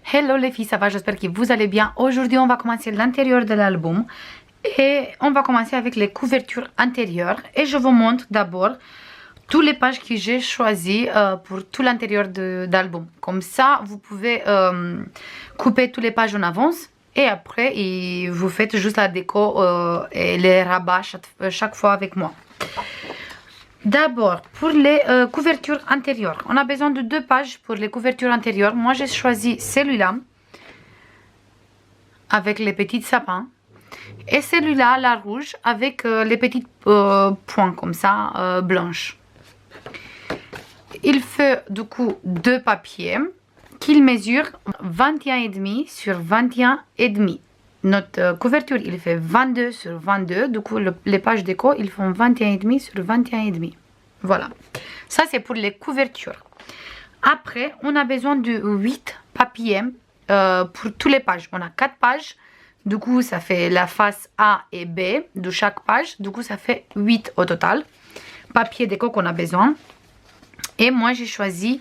Hello les filles, ça va? J'espère que vous allez bien. Aujourd'hui, on va commencer l'intérieur de l'album et on va commencer avec les couvertures intérieures. Et je vous montre d'abord toutes les pages que j'ai choisies pour tout l'intérieur d'album. Comme ça, vous pouvez couper toutes les pages en avance et après, vous faites juste la déco et les rabats chaque fois avec moi. D'abord, pour les couvertures intérieures, on a besoin de 2 pages pour les couvertures intérieures. Moi, j'ai choisi celui-là avec les petits sapins et celui-là, la rouge, avec les petits points comme ça, blanches. Il fait du coup 2 papiers qui mesurent 21,5 sur 21,5. Notre couverture, il fait 22 sur 22. Du coup, les pages déco, ils font 21,5 sur 21,5. Voilà. Ça, c'est pour les couvertures. Après, on a besoin de 8 papiers pour toutes les pages. On a 4 pages. Du coup, ça fait la face A et B de chaque page. Du coup, ça fait 8 au total. Papier déco qu'on a besoin. Et moi, j'ai choisi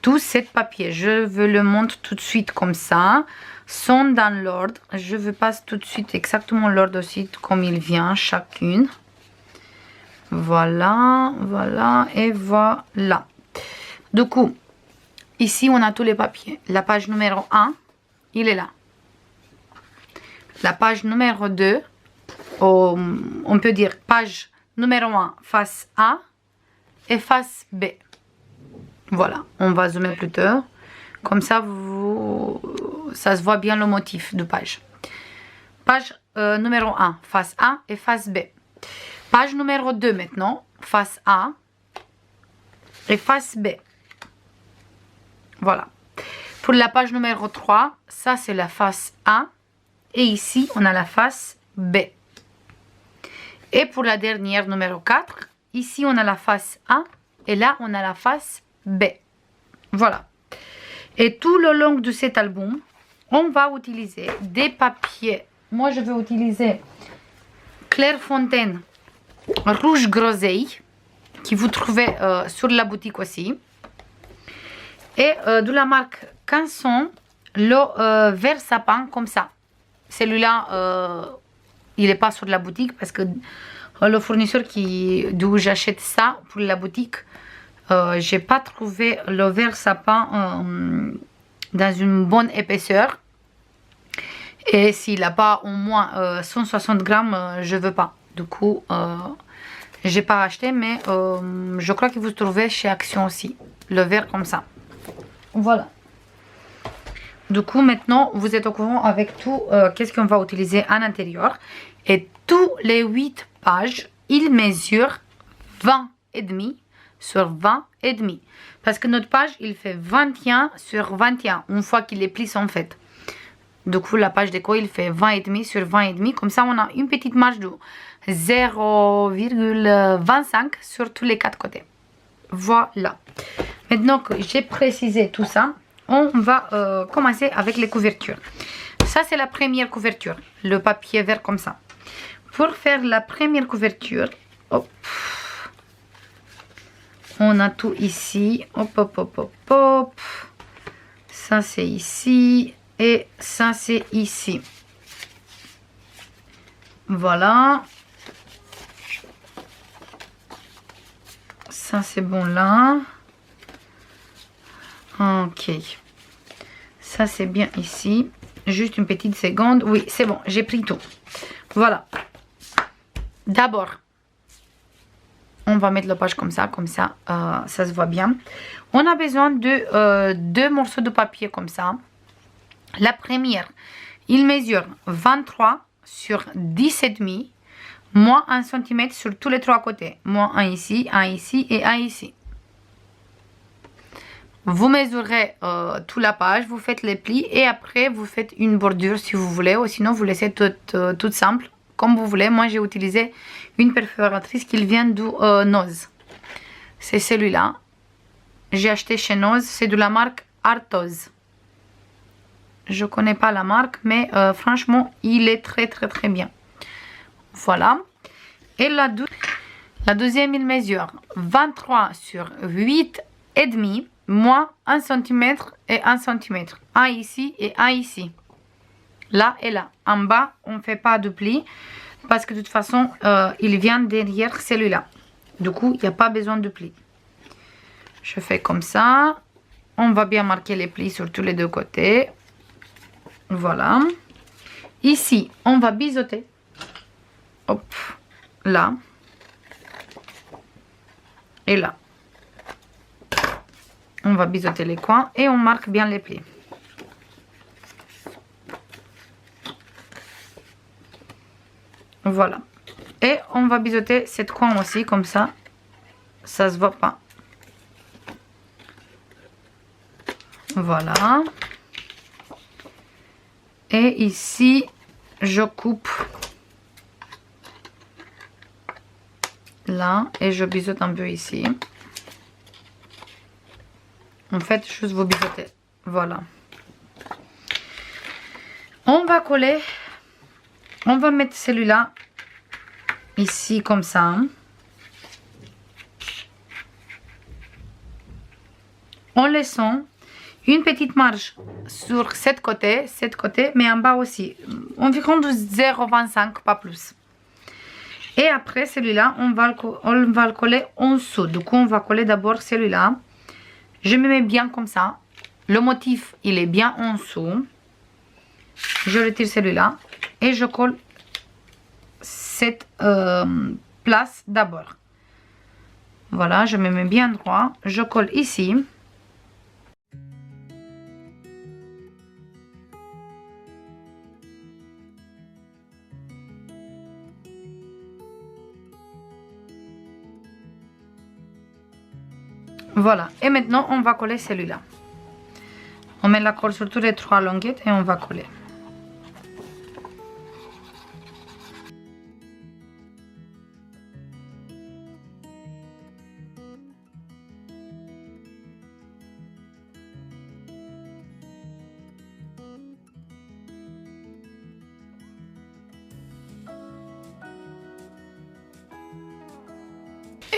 tous ces papiers. Je veux le montrer tout de suite comme ça. Sont dans l'ordre. Je veux pas tout de suite exactement l'ordre aussi comme il vient chacune. Voilà, voilà et voilà. Du coup, ici on a tous les papiers. La page numéro 1, il est là. La page numéro 2, on peut dire page numéro 1, face A et face B. Voilà, on va zoomer plus tard. Comme ça, ça se voit bien le motif de page. Page numéro 1, face A et face B. Page numéro 2 maintenant, face A et face B. Voilà. Pour la page numéro 3, ça c'est la face A. Et ici, on a la face B. Et pour la dernière, numéro 4, ici on a la face A. Et là, on a la face B. Voilà. Et tout le long de cet album, on va utiliser des papiers. Moi, je vais utiliser Clairefontaine rouge groseille, qui vous trouvez sur la boutique aussi. Et de la marque Canson, le vert sapin comme ça. Celui-là, il n'est pas sur la boutique parce que le fournisseur d'où j'achète ça pour la boutique, j'ai pas trouvé le vert sapin dans une bonne épaisseur. Et s'il n'a pas au moins 160 grammes, je veux pas. Du coup, j'ai pas acheté, mais je crois que vous trouvez chez Action aussi. Le vert comme ça. Voilà. Du coup, maintenant, vous êtes au courant avec tout qu'est-ce qu'on va utiliser à l'intérieur. Et tous les 8 pages, ils mesurent 20,5 sur 20,5. Parce que notre page, il fait 21 sur 21, une fois qu'il est plié en fait. Du coup, la page déco, il fait 20,5 sur 20,5. Comme ça, on a une petite marge de 0,25 sur tous les 4 côtés. Voilà. Maintenant que j'ai précisé tout ça, on va commencer avec les couvertures. Ça, c'est la première couverture. Le papier vert comme ça. Pour faire la première couverture, hop, on a tout ici. Hop, hop, hop, hop, hop. Ça, c'est ici. Et ça, c'est ici. Voilà. Ça, c'est bon là. Ok. Ça, c'est bien ici. Juste une petite seconde. Oui, c'est bon. J'ai pris tout. Voilà. D'abord, on va mettre la page comme ça. Comme ça, ça se voit bien. On a besoin de 2 morceaux de papier comme ça. La première, il mesure 23 sur 17,5, moins 1 cm sur tous les 3 côtés. Moins 1 ici et 1 ici. Vous mesurez toute la page, vous faites les plis et après vous faites une bordure si vous voulez. Ou sinon vous laissez toute simple, comme vous voulez. Moi j'ai utilisé une perforatrice qui vient du Noz. C'est celui-là. J'ai acheté chez Noz, c'est de la marque Artoz. Je connais pas la marque, mais franchement, il est très bien. Voilà. Et la deuxième, il mesure 23 sur 8,5. moins 1 cm et 1 cm. Un ici et un ici. Là et là. En bas, on ne fait pas de pli parce que de toute façon, il vient derrière celui-là. Du coup, il n'y a pas besoin de pli. Je fais comme ça. On va bien marquer les plis sur tous les deux côtés. Voilà. Ici, on va biseauter. Hop, là. Et là. On va biseauter les coins et on marque bien les plis. Voilà. Et on va biseauter cette coin aussi, comme ça. Ça se voit pas. Voilà. Et ici, je coupe là et je biseaute un peu ici. En fait, juste vous biseautez. Voilà. On va coller. On va mettre celui-là ici comme ça. En laissant une petite marge sur cette côté, mais en bas aussi. Environ de 0,25, pas plus. Et après celui-là, on va le coller en dessous. Du coup, on va coller d'abord celui-là. Je me mets bien comme ça. Le motif, il est bien en dessous. Je retire celui-là. Et je colle cette place d'abord. Voilà, je me mets bien droit. Je colle ici. Voilà, et maintenant on va coller celui-là. On met la colle sur toutes les trois longuettes et on va coller.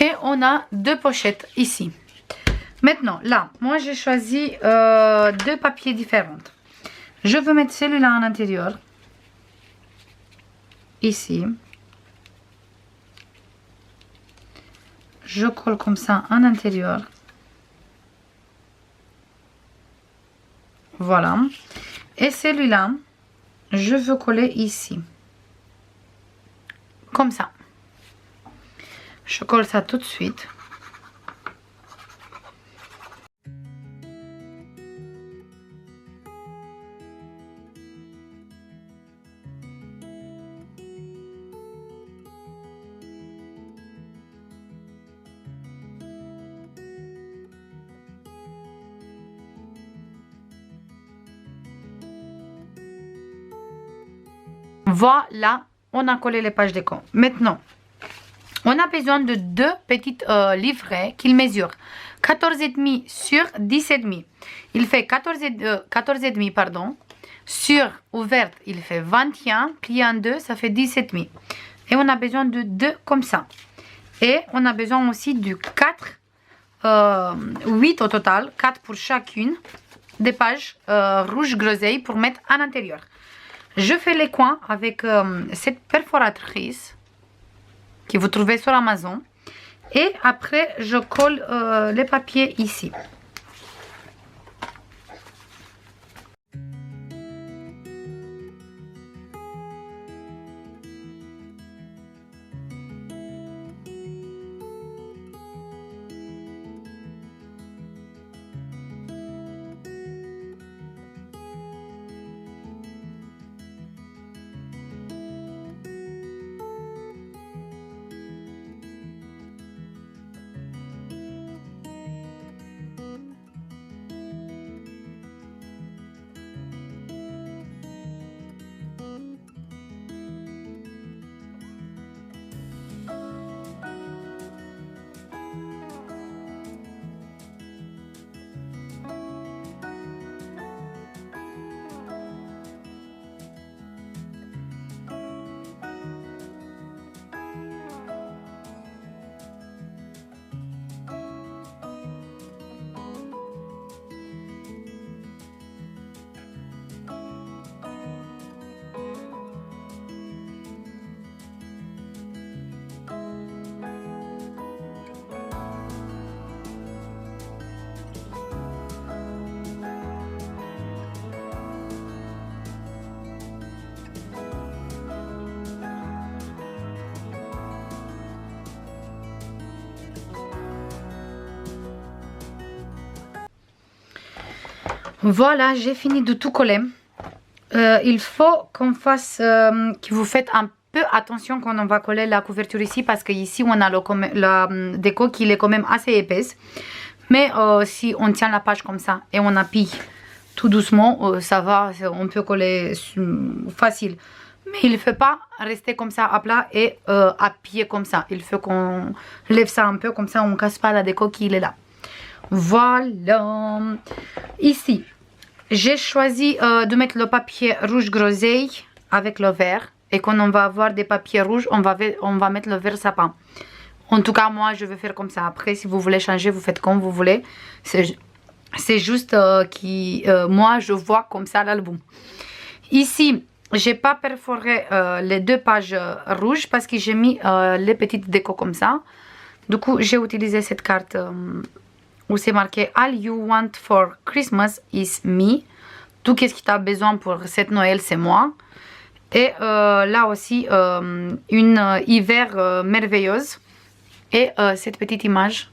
Et on a deux pochettes ici. Maintenant, là, moi j'ai choisi deux papiers différents. Je veux mettre celui-là en intérieur. Ici. Je colle comme ça en intérieur. Voilà. Et celui-là, je veux coller ici. Comme ça. Je colle ça tout de suite. Voilà, on a collé les pages déco. Maintenant, on a besoin de deux petites livrets qu'il mesure 14,5 sur 10,5. Il fait 14,5 pardon. Sur ouverte, il fait 21. Plié en deux, ça fait 17,5. Et on a besoin de deux comme ça. Et on a besoin aussi du 4, 8 au total, 4 pour chacune des pages rouge groseille pour mettre à l'intérieur. Je fais les coins avec cette perforatrice que vous trouvez sur Amazon. Et après, je colle les papiers ici. Voilà, j'ai fini de tout coller. Il faut qu'on fasse, que vous faites un peu attention quand on va coller la couverture ici, parce que ici on a la déco qui est quand même assez épaisse. Mais si on tient la page comme ça et on appuie tout doucement, ça va, on peut coller facile. Mais il ne faut pas rester comme ça à plat et appuyer comme ça. Il faut qu'on lève ça un peu, comme ça on ne casse pas la déco qui est là. Voilà. Ici, j'ai choisi de mettre le papier rouge groseille avec le vert. Et quand on va avoir des papiers rouges, on va mettre le vert sapin. En tout cas, moi, je vais faire comme ça. Après, si vous voulez changer, vous faites comme vous voulez. C'est juste moi, je vois comme ça l'album. Ici, j'ai pas perforé les deux pages rouges parce que j'ai mis les petites décos comme ça. Du coup, j'ai utilisé cette carte où c'est marqué All you want for Christmas is me. Tout ce que tu as besoin pour cette Noël, c'est moi. Et là aussi, une hiver merveilleuse. Et cette petite image,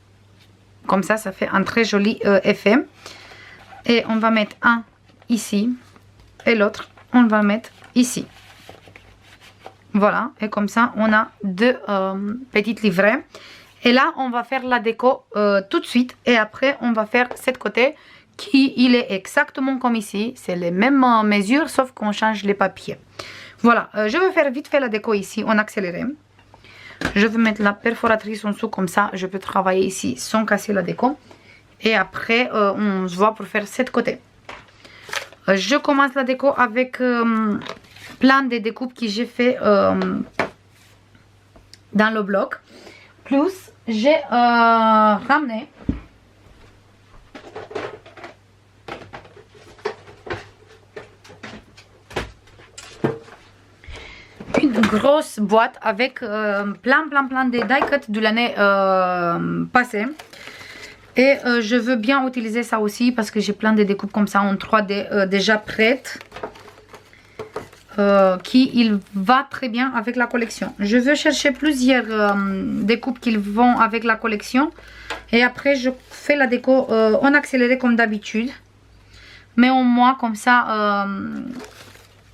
comme ça fait un très joli effet. Et on va mettre un ici et l'autre, on va le mettre ici. Voilà, et comme ça, on a deux petites livrets. Et là, on va faire la déco tout de suite. Et après, on va faire cette côté qui il est exactement comme ici. C'est les mêmes mesures, sauf qu'on change les papiers. Voilà, je vais faire vite fait la déco ici en accéléré. Je vais mettre la perforatrice en dessous, comme ça je peux travailler ici sans casser la déco. Et après on se voit pour faire cette côté. Je commence la déco avec plein de découpes que j'ai fait dans le bloc. Plus j'ai ramené une grosse boîte avec plein de die cuts de l'année passée. Et je veux bien utiliser ça aussi parce que j'ai plein de découpes comme ça en 3D déjà prêtes. Qui il va très bien avec la collection. Je veux chercher plusieurs découpes qui vont avec la collection. Et après je fais la déco en accéléré comme d'habitude. Mais au moins comme ça,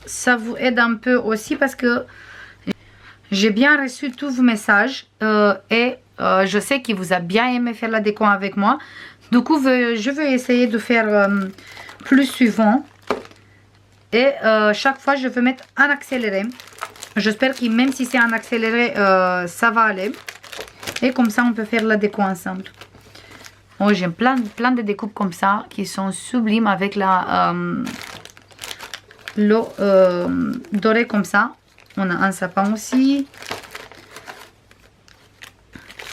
ça vous aide un peu aussi parce que j'ai bien reçu tous vos messages et je sais qu'il vous a bien aimé faire la déco avec moi. Du coup, je vais essayer de faire plus suivant. Et chaque fois, je vais mettre un accéléré. J'espère que même si c'est un accéléré, ça va aller. Et comme ça, on peut faire la déco ensemble. Oh, j'ai plein de découpes comme ça qui sont sublimes avec la l'eau dorée comme ça. On a un sapin aussi.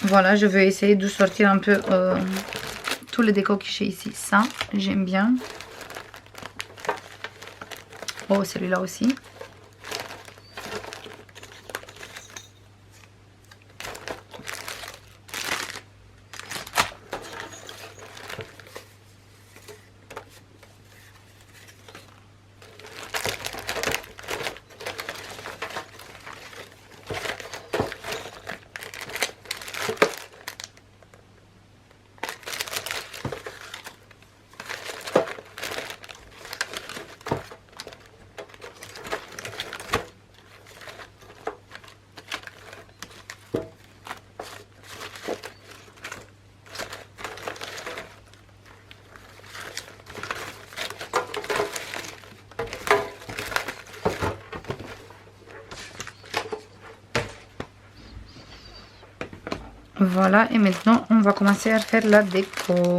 Voilà, je vais essayer de sortir un peu tous les décos que j'ai ici. Ça, j'aime bien. Oh, celui-là aussi. Voilà, et maintenant on va commencer à faire la déco.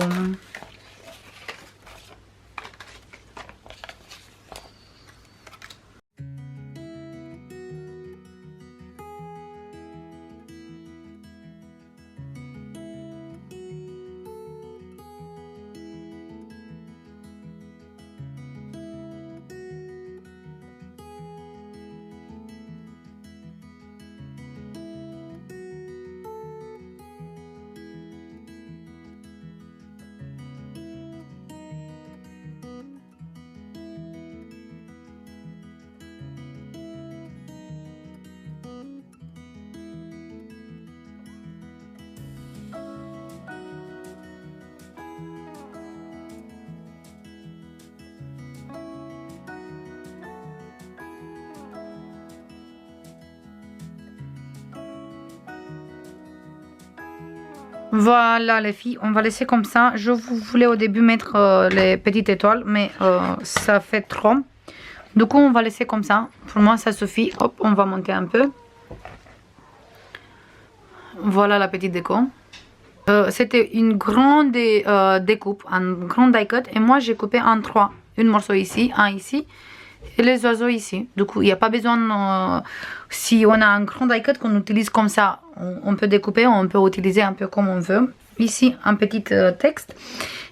Voilà les filles, on va laisser comme ça. Je voulais au début mettre les petites étoiles, mais ça fait trop. Du coup, on va laisser comme ça. Pour moi, ça suffit. Hop, on va monter un peu. Voilà la petite déco. C'était une grande découpe, un grand die cut. Et moi, j'ai coupé en 3. Un morceau ici, un ici. Et les oiseaux ici. Du coup, il n'y a pas besoin, si on a un grand die cut qu'on utilise comme ça, on peut découper, on peut utiliser un peu comme on veut. Ici, un petit texte.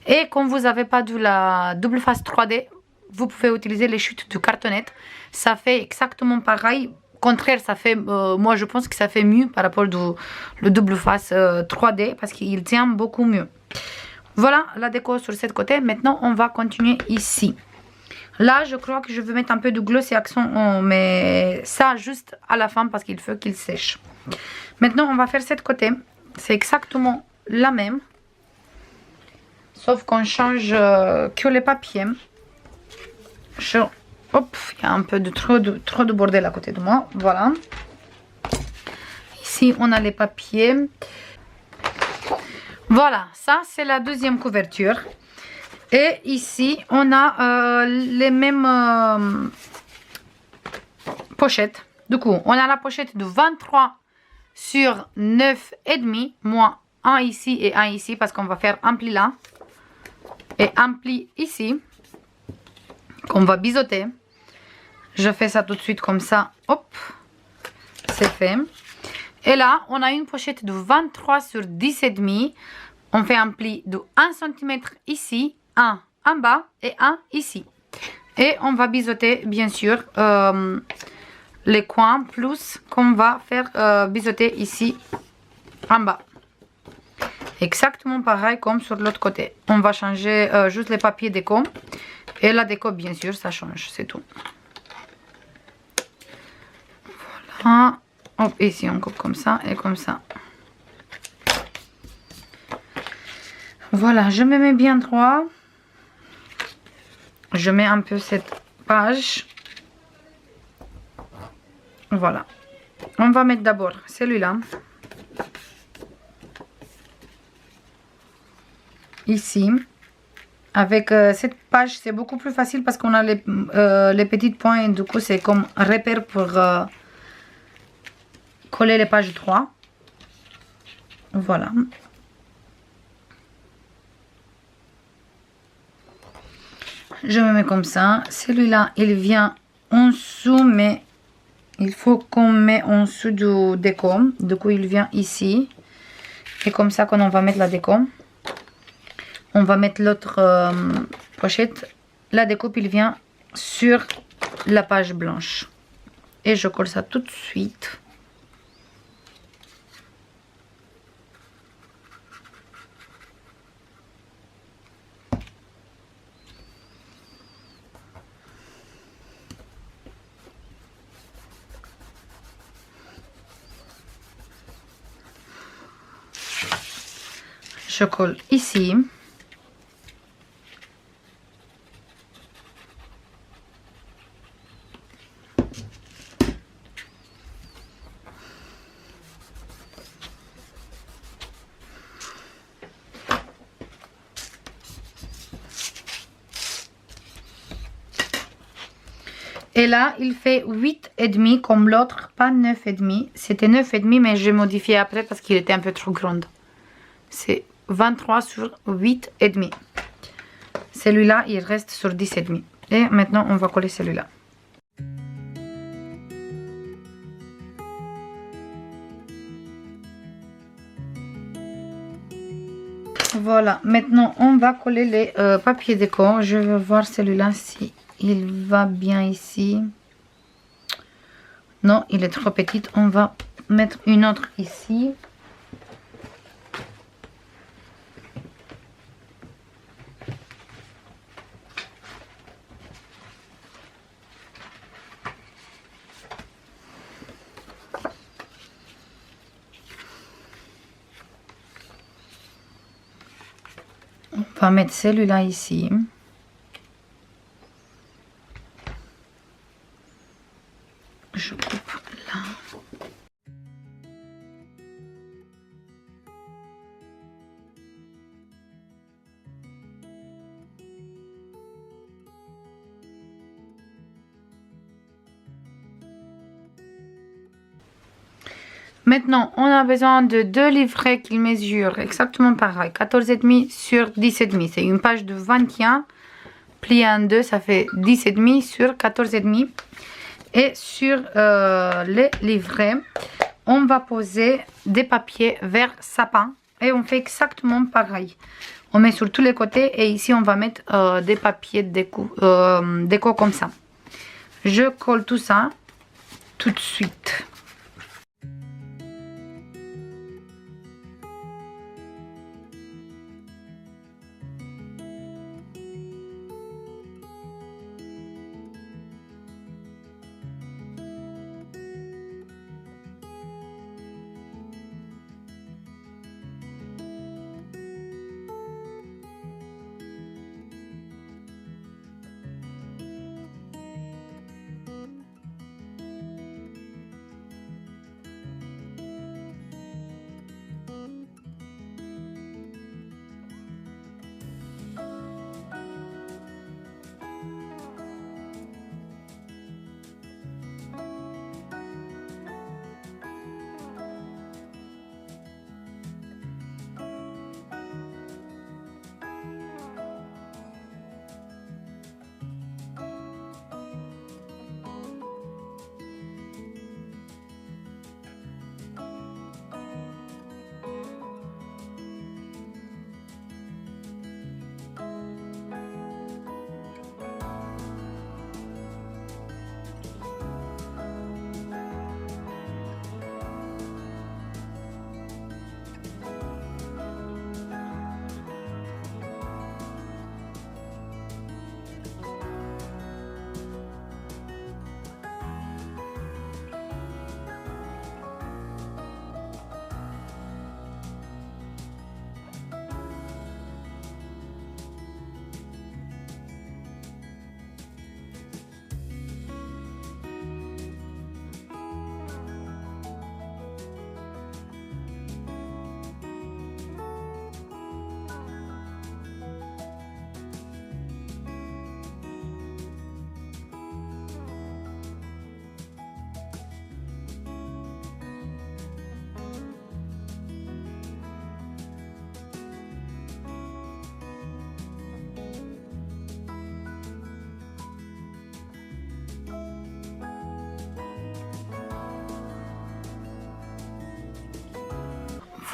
Et comme vous n'avez pas de la double face 3D, vous pouvez utiliser les chutes de cartonnette. Ça fait exactement pareil. Contraire, ça fait, moi je pense que ça fait mieux par rapport au double face 3D parce qu'il tient beaucoup mieux. Voilà la déco sur ce côté. Maintenant, on va continuer ici. Là, je crois que je vais mettre un peu de gloss et accent, mais ça juste à la fin parce qu'il faut qu'il sèche. Maintenant, on va faire cette côté. C'est exactement la même. Sauf qu'on change que les papiers. Hop, il y a un peu de trop de bordel à côté de moi. Voilà. Ici, on a les papiers. Voilà, ça c'est la deuxième couverture. Et ici, on a les mêmes pochettes. Du coup, on a la pochette de 23 sur 9,5, moins un ici et un ici, parce qu'on va faire un pli là. Et un pli ici, qu'on va biseauter. Je fais ça tout de suite comme ça. Hop, c'est fait. Et là, on a une pochette de 23 sur 10,5. On fait un pli de 1 cm ici, un en bas et un ici. Et on va biseauter, bien sûr, les coins, plus qu'on va faire biseauter ici en bas. Exactement pareil comme sur l'autre côté. On va changer juste les papiers déco. Et la déco, bien sûr, ça change, c'est tout. Voilà. Hop, ici on coupe comme ça et comme ça. Voilà, je me mets bien droit. Je mets un peu cette page. Voilà. On va mettre d'abord celui-là. Ici. Avec cette page, c'est beaucoup plus facile parce qu'on a les petites points. Et du coup, c'est comme repère pour coller les pages 3. Voilà. Je me mets comme ça. Celui-là, il vient en dessous, mais il faut qu'on met en dessous du déco. Du coup, il vient ici. Et comme ça, quand on va mettre la déco, on va mettre l'autre pochette. La découpe, il vient sur la page blanche. Et je colle ça tout de suite. Je colle ici. Et là, il fait 8,5 comme l'autre, pas 9,5. C'était 9,5, mais j'ai modifié après parce qu'il était un peu trop grand. C'est 23 sur 8,5. Celui-là, il reste sur 10,5. Et maintenant, on va coller celui-là. Voilà, maintenant, on va coller les papiers déco. Je vais voir celui-là si il va bien ici. Non, il est trop petit. On va mettre une autre ici. On va mettre celui-là ici. Je coupe là. Maintenant, on a besoin de 2 livrets qui mesurent exactement pareil. 14,5 sur 10,5. C'est une page de 21. Plié en 2, ça fait 10,5 sur 14,5. Et sur les livrets, on va poser des papiers vert sapin. Et on fait exactement pareil. On met sur tous les côtés et ici on va mettre des papiers déco comme ça. Je colle tout ça tout de suite.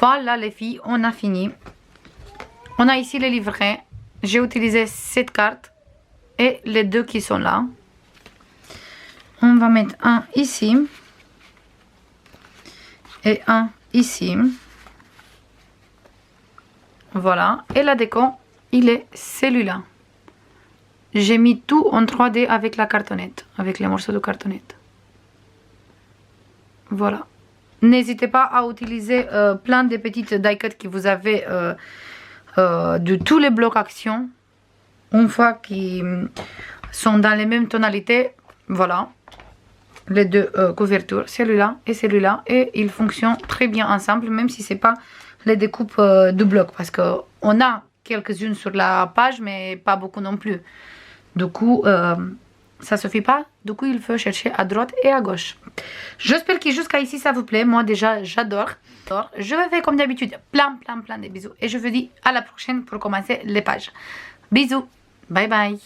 Voilà les filles, on a fini. On a ici les livrets. J'ai utilisé cette carte et les 2 qui sont là. On va mettre un ici et un ici. Voilà. Et la déco, il est celui-là. J'ai mis tout en 3D avec la cartonnette, avec les morceaux de cartonnette. Voilà. N'hésitez pas à utiliser plein de petites die-cuts que vous avez de tous les blocs actions. Une fois qu'ils sont dans les mêmes tonalités, voilà. Les 2 couvertures, celui-là et celui-là. Et ils fonctionnent très bien ensemble, même si ce n'est pas les découpes du bloc. Parce qu'on a quelques-unes sur la page, mais pas beaucoup non plus. Du coup, ça suffit pas. Du coup, il faut chercher à droite et à gauche. J'espère que jusqu'à ici, ça vous plaît. Moi, déjà, j'adore. Je vous fais comme d'habitude plein de bisous. Et je vous dis à la prochaine pour commencer les pages. Bisous. Bye bye.